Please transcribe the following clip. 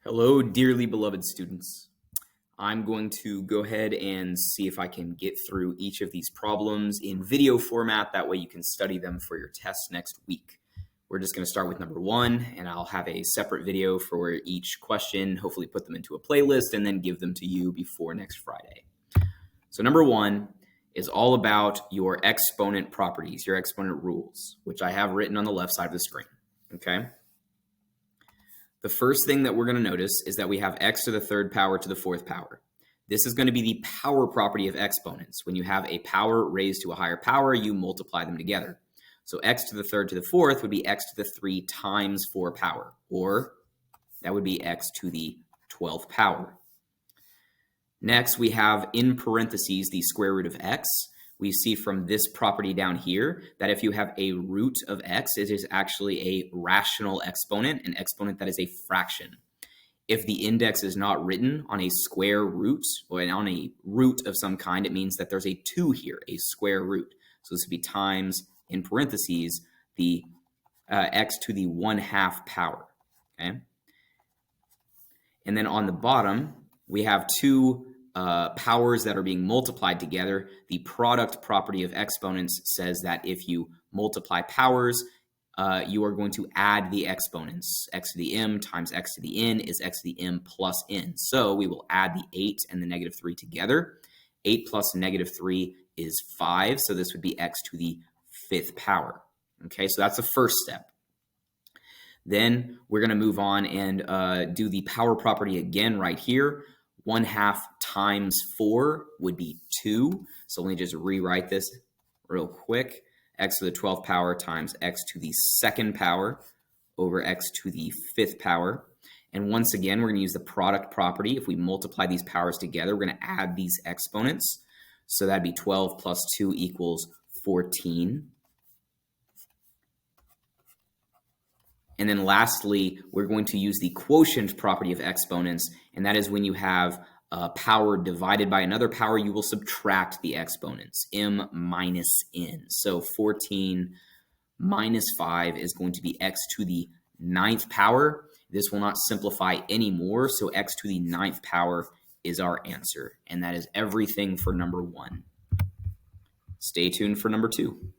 Hello, dearly beloved students. I'm going to go ahead and see if I can get through each of these problems in video format. That way you can study them for your test next week. We're just going to start with number one, and I'll have a separate video for each question, hopefully put them into a playlist, and then give them to you before next Friday. So number one is all about your exponent properties, your exponent rules, which I have written on the left side of the screen, okay? The first thing that we're going to notice is that we have x to the third power to the fourth power. This is going to be the power property of exponents. When you have a power raised to a higher power, you multiply them together. So x to the third to the fourth would be x to the 3 times 4 power, or that would be x to the 12th power. Next, we have in parentheses the square root of x. We see from this property down here that if you have a root of x, it is actually a rational exponent, an exponent that is a fraction. If the index is not written on a square root or on a root of some kind, it means that there's a 2 here, a square root. So this would be times, in parentheses, the x to the 1/2 power, okay? And then on the bottom, we have two powers that are being multiplied together. The product property of exponents says that if you multiply powers, you are going to add the exponents. X to the m times x to the n is x to the m plus n. So we will add the 8 and the -3 together. 8 plus -3 is 5, so this would be x to the 5th power. Okay, so that's the first step. Then we're going to move on and do the power property again right here. 1/2 times 4 would be 2. So let me just rewrite this real quick. X to the 12th power times x to the 2nd power over x to the 5th power. And once again, we're going to use the product property. If we multiply these powers together, we're going to add these exponents. So that'd be 12 plus 2 equals 14. And then lastly, we're going to use the quotient property of exponents, and that is when you have a power divided by another power, you will subtract the exponents, m minus n. So 14 minus 5 is going to be x to the 9th power. This will not simplify anymore, so x to the 9th power is our answer. And that is everything for number one. Stay tuned for number two.